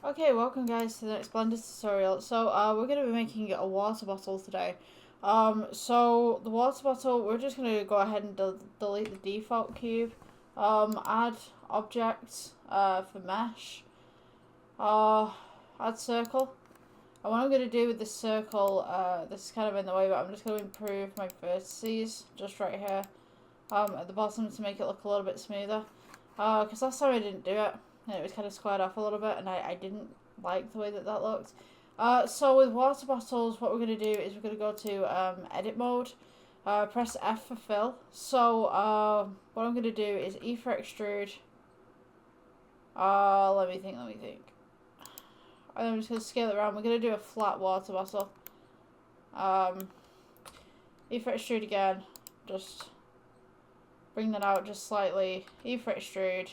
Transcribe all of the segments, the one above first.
Okay, welcome guys to the next blender tutorial. So we're going to be making a water bottle today. So the water bottle, we're just going to go ahead and delete the default cube. Add objects for mesh. Add circle. And what I'm going to do with this circle, this is kind of in the way, but I'm just going to improve my vertices just right here at the bottom to make it look a little bit smoother. Because last time I didn't do it. And it was kind of squared off a little bit, and I didn't like the way that looked. So with water bottles, what we're going to do is we're going to go to edit mode, press F for fill. So what I'm going to do is E for extrude. Let me think. And I'm just going to scale it around. We're going to do a flat water bottle. E for extrude again. Just bring that out just slightly. E for extrude.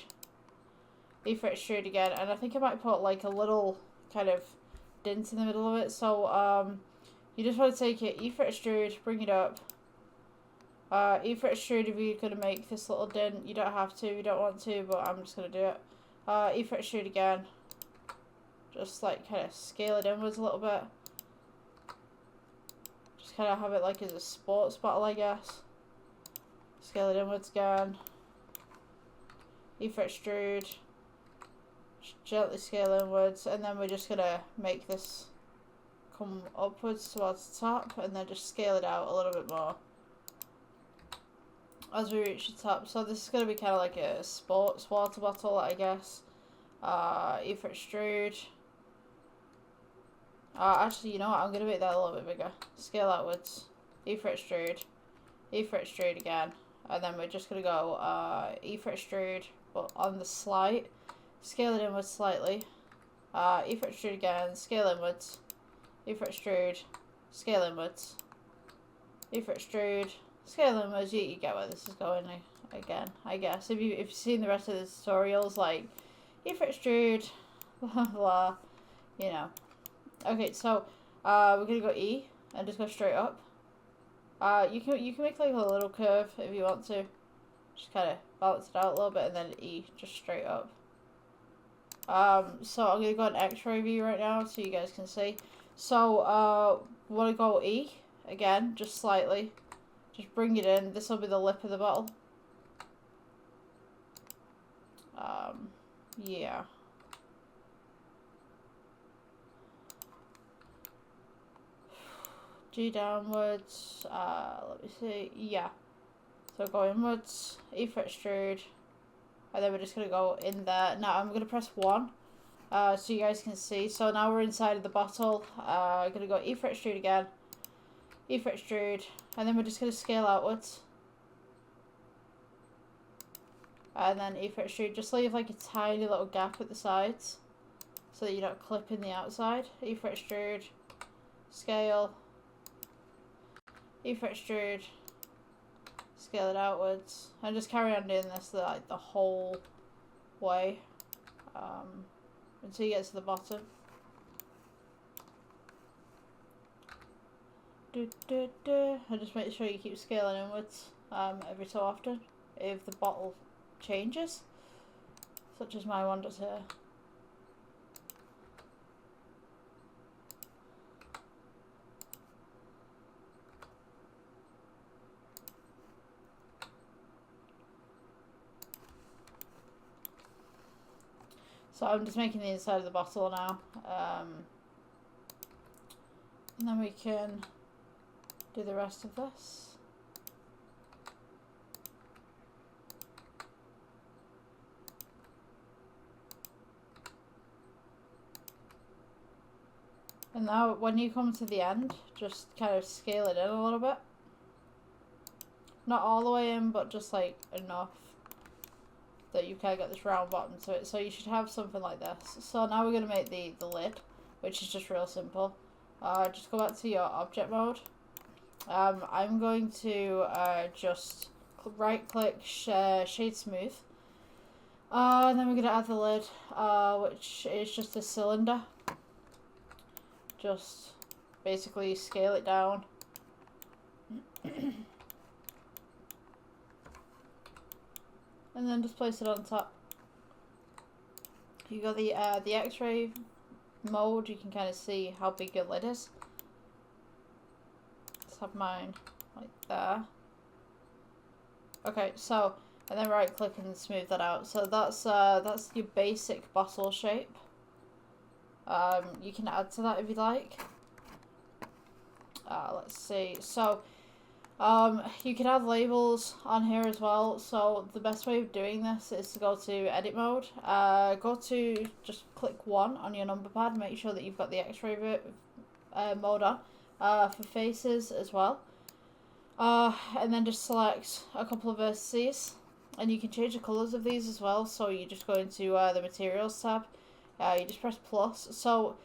E for extrude again, and I think I might put like a little kind of dent in the middle of it. So you just want to take it, E for extrude, bring it up. E for extrude if you're going to make this little dent. You don't have to, you don't want to, but I'm just going to do it. E for extrude again. Just like kind of scale it inwards a little bit. Just kind of have it like as a sports bottle, I guess. Scale it inwards again. E for extrude. Gently scale inwards, and then we're just gonna make this come upwards towards the top, and then just scale it out a little bit more as we reach the top. So this is gonna be kind of like a sports water bottle, I guess. E for extrude. Actually, you know what? I'm gonna make that a little bit bigger. Scale outwards. E for extrude. E for extrude again, and then we're just gonna go E for extrude, but on the slide. Scale it inwards slightly. E for extrude again, scale inwards. E for extrude, scale inwards. E for extrude, scale inwards. You get where this is going again, I guess. If you've seen the rest of the tutorials, like E for extrude, blah blah, you know. Okay, so we're gonna go E and just go straight up. You can make like a little curve if you want to. Just kind of balance it out a little bit, and then E just straight up. So I'm gonna go an X-ray view right now so you guys can see. So want to go E again, just slightly. Just bring it in. This will be the lip of the bottle. Yeah. G downwards. Let me see. Yeah. So go inwards. E for extrude. And then we're just going to go in there. Now I'm going to press 1 so you guys can see. So now we're inside of the bottle. I'm going to go E for extrude again. E for extrude. And then we're just going to scale outwards. And then E for extrude. Just leave like a tiny little gap at the sides so that you're not clipping the outside. E for extrude. Scale. E for extrude. Scale it outwards, and just carry on doing this like the whole way until you get to the bottom. And just make sure you keep scaling inwards every so often if the bottle changes, such as my one does here. So I'm just making the inside of the bottle now, and then we can do the rest of this. And now when you come to the end, just kind of scale it in a little bit. Not all the way in, but just like enough that you kind of get this round bottom to it. So you should have something like this. So now we're going to make the lid, which is just real simple. Just go back to your object mode. I'm going to just right click shade smooth. And then we're going to add the lid, which is just a cylinder. Just basically scale it down. And then just place it on top. You got the X-ray mode, you can kind of see how big your lid is. Let's have mine like there. Okay, so, and then right click and smooth that out. So that's your basic bottle shape. You can add to that if you like. Let's see. So, you can add labels on here as well. So the best way of doing this is to go to edit mode. Just click 1 on your number pad. Make sure that you've got the X-ray mode on. For faces as well. And then just select a couple of vertices. And you can change the colours of these as well. So you just go into the materials tab. You just press plus. So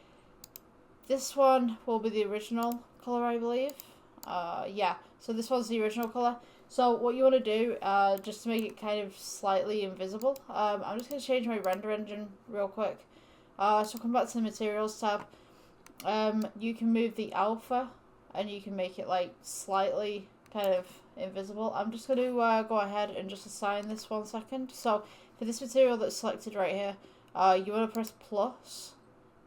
this one will be the original colour, I believe. Yeah, so this one's the original colour. So what you want to do, just to make it kind of slightly invisible, I'm just going to change my render engine real quick. So come back to the materials tab. You can move the alpha and you can make it like slightly kind of invisible. I'm just going to go ahead and just assign this 1 second. So for this material that's selected right here, you want to press plus,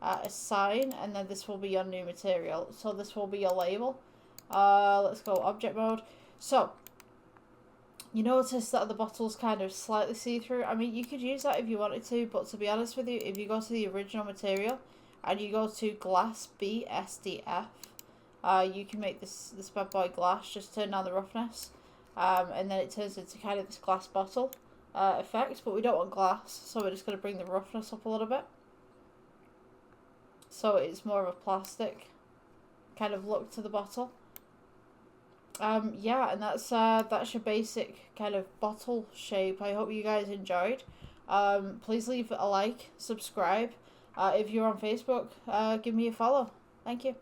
assign, and then this will be your new material. So this will be your label. Let's go object mode. So you notice that the bottle's kind of slightly see-through. I mean, you could use that if you wanted to, but to be honest with you, if you go to the original material and you go to glass BSDF, you can make this bad boy glass. Just turn down the roughness, and then it turns into kind of this glass bottle effect, but we don't want glass, so we're just going to bring the roughness up a little bit, so it's more of a plastic kind of look to the bottle. Yeah, and that's your basic kind of bottle shape. I hope you guys enjoyed. Please leave a like, subscribe. If you're on Facebook, give me a follow. Thank you.